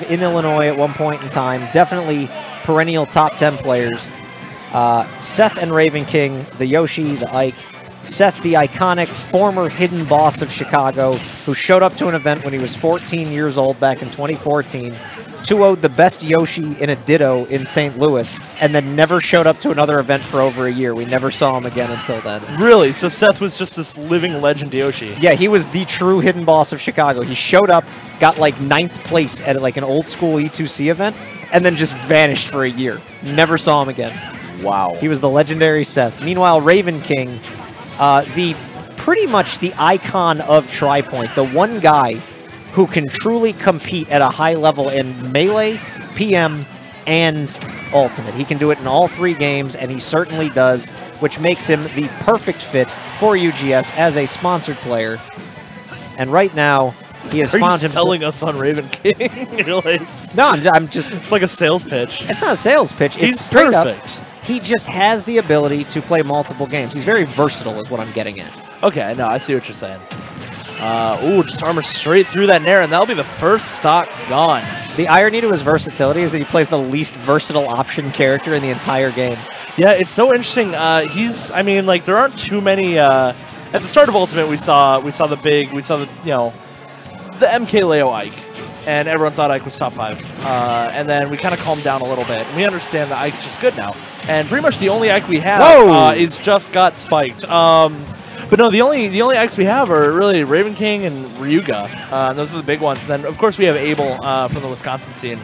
in Illinois at one point in time. Definitely perennial top 10 players. Seth and Ravenking, the Yoshi, the Ike. Seth, the iconic former hidden boss of Chicago, who showed up to an event when he was 14 years old back in 2014, 2-0'd the best Yoshi in a Ditto in St. Louis, and then never showed up to another event for over a year. We never saw him again until then. Really? So Seth was just this living legend Yoshi? Yeah, he was the true hidden boss of Chicago. He showed up, got like 9th place at like an old school E2C event, and then just vanished for a year. Never saw him again. Wow. He was the legendary Seth. Meanwhile, Ravenking, pretty much the icon of Tri-Point, the one guy who can truly compete at a high level in Melee, PM, and Ultimate. He can do it in all 3 games, and he certainly does, which makes him the perfect fit for UGS as a sponsored player. And right now, he has found himself selling us on Ravenking. You're like, no, I'm just... It's like a sales pitch. It's not a sales pitch. He's it's straight perfect. Up. He just has the ability to play multiple games. He's very versatile is what I'm getting at. Okay, no, I see what you're saying. Ooh, just armor straight through that Nair, and that'll be the first stock gone. The irony to his versatility is that he plays the least versatile option character in the entire game. Yeah, it's so interesting. I mean, like, there aren't too many, at the start of Ultimate, we saw the MK Leo Ike, and everyone thought Ike was top 5. And then we kind of calmed down a little bit. We understand that Ike's just good now. And pretty much the only Ike we have is just got spiked. But no, the only Ikes we have are really Ravenking and Ryuga. And those are the big ones. And then, of course, we have Abel from the Wisconsin scene.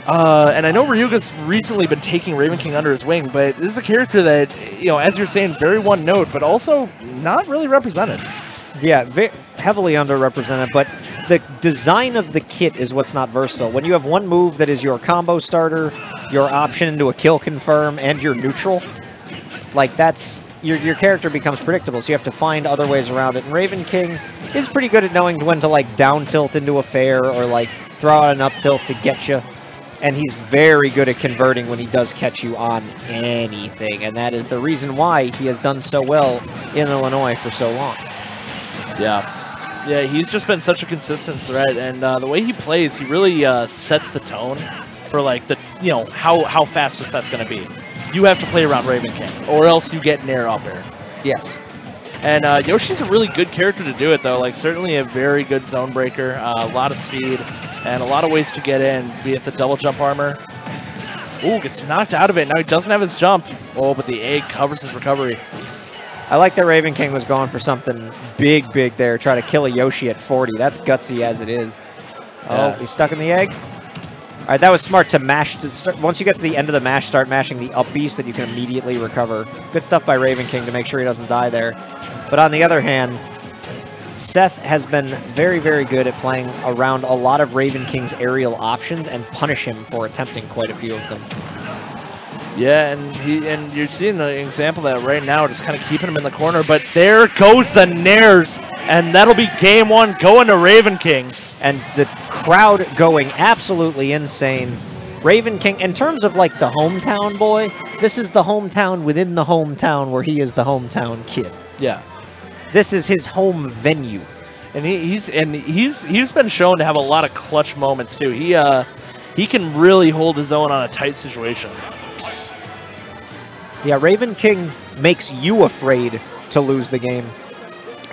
And I know Ryuga's recently been taking Ravenking under his wing, but this is a character that, as you're saying, very one note, but also not really represented. Yeah, heavily underrepresented, but the design of the kit is what's not versatile. When you have one move that is your combo starter, your option into a kill confirm, and your neutral, like that's... Your character becomes predictable, so you have to find other ways around it. And Ravenking is pretty good at knowing when to, like, down tilt into a fair or, like, throw out an up tilt to get you. And he's very good at converting when he does catch you on anything. And that is the reason why he has done so well in Illinois for so long. Yeah. Yeah, he's just been such a consistent threat. And the way he plays, he really sets the tone for, like, the how fast the set's going to be. You have to play around Ravenking, or else you get Nair up air. Yes. And Yoshi's a really good character to do it, though. Like, certainly a very good zone breaker, a lot of speed, and a lot of ways to get in, be it the double jump armor. Ooh, gets knocked out of it. Now he doesn't have his jump. Oh, but the egg covers his recovery. I like that Ravenking was going for something big there, try to kill a Yoshi at 40. That's gutsy as it is. Yeah. Oh, he's stuck in the egg. All right, that was smart to mash. Once you get to the end of the mash, start mashing the up beast that you can immediately recover. Good stuff by Ravenking to make sure he doesn't die there. But on the other hand, Seth has been very good at playing around a lot of Ravenking's aerial options and punish him for attempting quite a few of them. Yeah, and you're seeing an example of that right now, just kind of keeping him in the corner. But there goes the Nairs, and that'll be game 1 going to Ravenking. And the crowd going absolutely insane. Ravenking, in terms of like the hometown boy, this is the hometown within the hometown where he is the hometown kid. Yeah. This is his home venue. And he's been shown to have a lot of clutch moments too. He can really hold his own on a tight situation. Yeah, Ravenking makes you afraid to lose the game.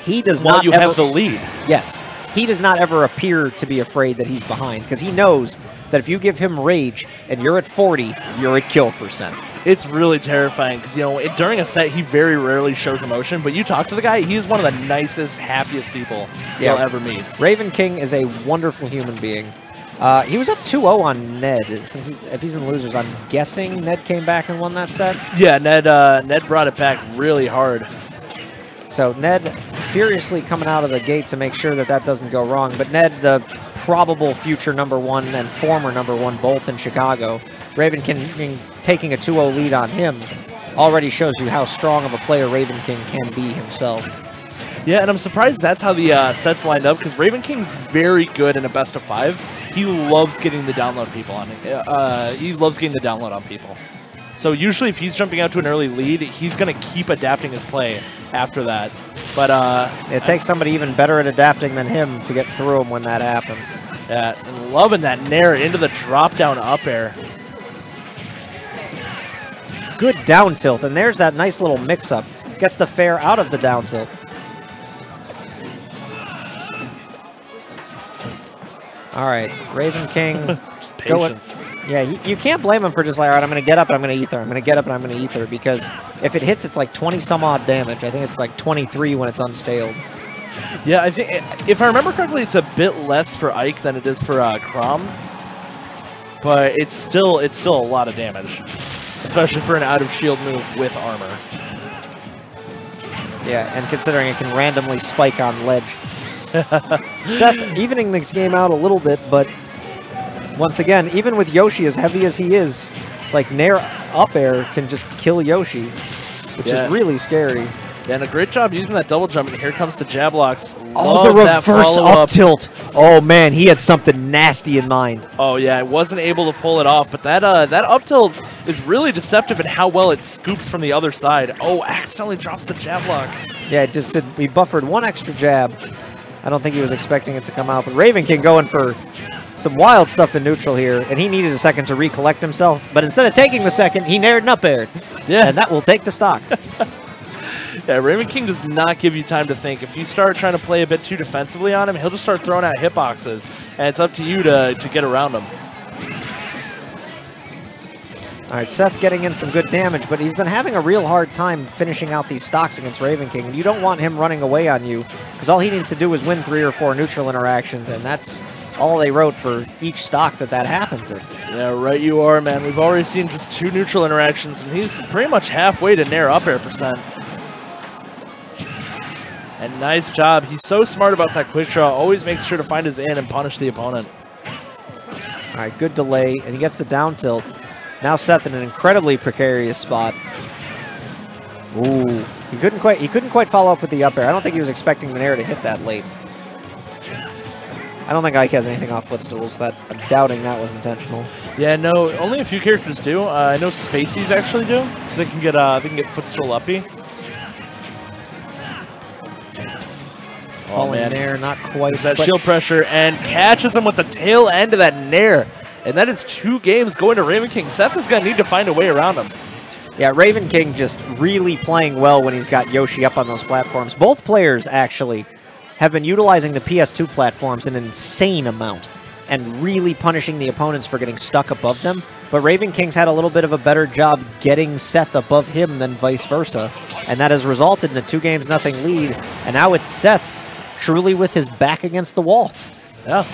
He does While not you have the lead. Yes. He does not ever appear to be afraid that he's behind, because he knows that if you give him rage and you're at 40, you're at kill percent. It's really terrifying, because, during a set, he very rarely shows emotion, but you talk to the guy, he is one of the nicest, happiest people you'll ever meet. Ravenking is a wonderful human being. He was up 2-0 on Ned. If he's in losers, I'm guessing Ned came back and won that set? Yeah, Ned brought it back really hard. So Ned furiously coming out of the gate to make sure that that doesn't go wrong. But Ned, the probable future #1 and former #1 both in Chicago, Ravenking taking a 2-0 lead on him already shows you how strong of a player Ravenking can be himself. Yeah, and I'm surprised that's how the sets lined up, because Ravenking's very good in a best of 5. He loves getting the download people on it. He loves getting the download on people. So usually if he's jumping out to an early lead, he's going to keep adapting his play after that. But it takes somebody even better at adapting than him to get through him when that happens. Yeah, and loving that nair into the drop down up air. Good down tilt, and there's that nice little mix-up. Gets the fair out of the down tilt. All right, Ravenking. Just patience. Yeah, you can't blame him for just like, all right, I'm going to get up and I'm going to ether. I'm going to get up and I'm going to ether, because if it hits, it's like 20-some-odd damage. I think it's like 23 when it's unstaled. Yeah, I think, if I remember correctly, it's a bit less for Ike than it is for Crom. But it's still a lot of damage, especially for an out-of-shield move with armor. Yeah, and considering it can randomly spike on ledge. Seth evening this game out a little bit, but once again, even with Yoshi as heavy as he is, it's like nair up air can just kill Yoshi, which is really scary. Yeah, and a great job using that double jump, and here comes the jab blocks. Oh, the reverse up tilt. Oh, man, he had something nasty in mind. Oh, yeah, I wasn't able to pull it off, but that up tilt is really deceptive in how well it scoops from the other side. Oh, accidentally drops the jab block. Yeah, it just did. He buffered one extra jab. I don't think he was expecting it to come out, but Ravenking going for some wild stuff in neutral here, and he needed a second to recollect himself, but instead of taking the second, he naired and up aired. Yeah. And that will take the stock. Yeah, Ravenking does not give you time to think. If you start trying to play a bit too defensively on him, he'll just start throwing out hitboxes, and it's up to you to get around him. All right, Seth getting in some good damage, but he's been having a real hard time finishing out these stocks against Ravenking, and you don't want him running away on you, because all he needs to do is win 3 or 4 neutral interactions, and that's all they wrote for each stock that happens in. Yeah, right you are, man. We've already seen just 2 neutral interactions, and he's pretty much halfway to nair up air percent. And nice job. He's so smart about that quick draw. Always makes sure to find his in and punish the opponent. All right, good delay, and he gets the down tilt. Now Seth in an incredibly precarious spot. Ooh, he couldn't quite follow up with the up air. I don't think he was expecting the nair to hit that late. I don't think Ike has anything off footstools. I'm doubting that was intentional. Yeah, no, only a few characters do. I know Spaceys actually do, so they can get footstool uppy. Falling nair, not quite. That shield pressure, and catches him with the tail end of that nair. And that is 2 games going to Ravenking. Seth is going to need to find a way around him. Yeah, Ravenking just really playing well when he's got Yoshi up on those platforms. Both players, actually, have been utilizing the PS2 platforms an insane amount and really punishing the opponents for getting stuck above them. But Ravenking's had a little bit of a better job getting Seth above him than vice versa. And that has resulted in a 2-0 lead. And now it's Seth truly with his back against the wall. Yeah.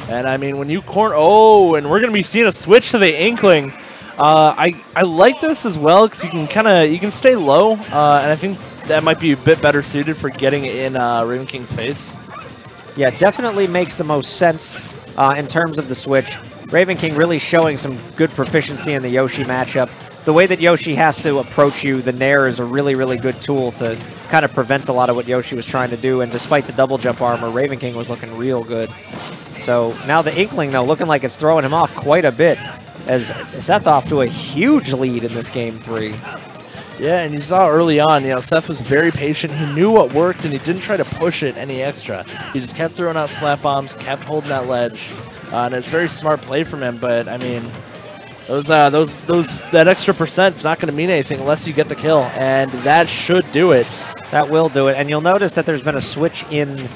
And I mean, when you oh, and we're going to be seeing a switch to the Inkling. I like this as well because you can stay low, and I think that might be a bit better suited for getting in Ravenking's face. Yeah, definitely makes the most sense in terms of the switch. Ravenking really showing some good proficiency in the Yoshi matchup. The way that Yoshi has to approach you, the nair is a really, really good tool to kind of prevent a lot of what Yoshi was trying to do. And despite the double jump armor, Ravenking was looking real good. So now the Inkling, though, looking like it's throwing him off quite a bit, as Seth off to a huge lead in this game 3. Yeah, and you saw early on, Seth was very patient. He knew what worked, and he didn't try to push it any extra. He just kept throwing out splat bombs, kept holding that ledge, and it's a very smart play from him. But I mean, that extra percent's not going to mean anything unless you get the kill, and that should do it. That will do it, and you'll notice that there's been a switch in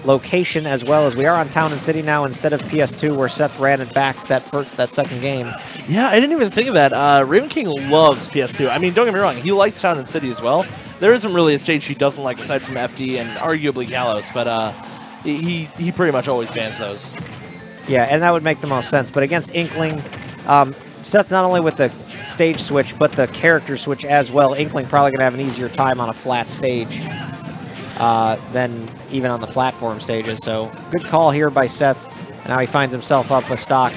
location as well, as we are on Town and City now instead of PS2 where Seth ran it back that second game. Yeah, I didn't even think of that. Ravenking loves PS2. I mean, don't get me wrong, he likes Town and City as well. There isn't really a stage he doesn't like aside from FD and arguably Gallows, but he pretty much always bans those. Yeah, and that would make the most sense. But against Inkling, Seth not only with the stage switch, but the character switch as well. Inkling probably going to have an easier time on a flat stage than even on the platform stages. So good call here by Seth. And now he finds himself up a stock,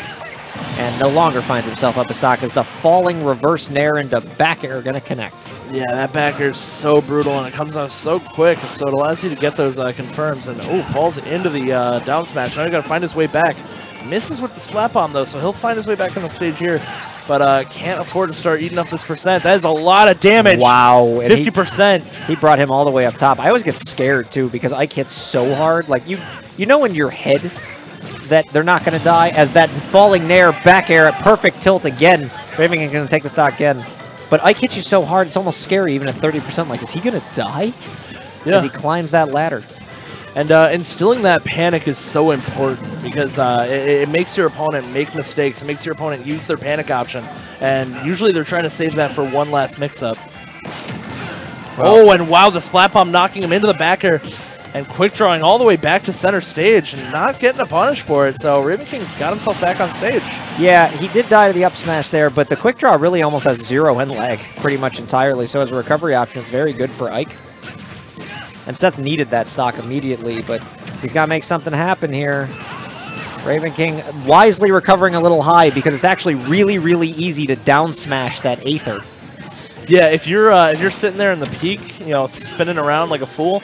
and no longer finds himself up a stock as the falling reverse nair into back air are going to connect. Yeah, that back air is so brutal, and it comes out so quick, so it allows you to get those confirms. And falls into the down smash. Now you got to find his way back. Misses with the splat bomb though, so he'll find his way back on the stage here. But can't afford to start eating up this percent. That is a lot of damage. Wow. 50%. He brought him all the way up top. I always get scared, too, because Ike hits so hard. Like, you know in your head that they're not going to die, as that falling nair back air at perfect tilt again. Ravenking going to take the stock again. But Ike hits you so hard, it's almost scary even at 30%. Like, is he going to die as he climbs that ladder? And instilling that panic is so important because it makes your opponent make mistakes. It makes your opponent use their panic option. And usually they're trying to save that for one last mix-up. Oh, and wow, the splat bomb knocking him into the back air and quick drawing all the way back to center stage and not getting a punish for it. So Ravenking's got himself back on stage. Yeah, he did die to the up smash there, but the quick draw really almost has 0 end lag pretty much entirely. So as a recovery option, it's very good for Ike. And Seth needed that stock immediately, but he's got to make something happen here. Ravenking wisely recovering a little high because it's actually really, really easy to down smash that Aether. Yeah, if you're sitting there in the peak, you know, spinning around like a fool,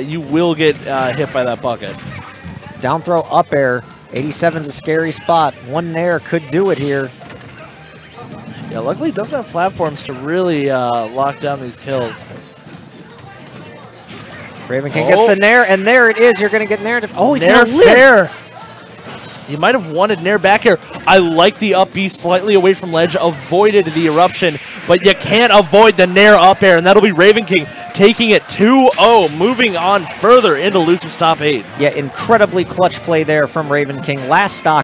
you will get hit by that bucket. Down throw up air. 87's a scary spot. One nair could do it here. Yeah, luckily it doesn't have platforms to really lock down these kills. Ravenking gets the nair, and there it is. You're going to get nair. Oh, he's nair going to live. Fair. You might have wanted nair back air. I like the up B slightly away from ledge, avoided the eruption, but you can't avoid the nair up air, and that'll be Ravenking taking it 2-0, moving on further into loser's top 8. Yeah, incredibly clutch play there from Ravenking. Last stock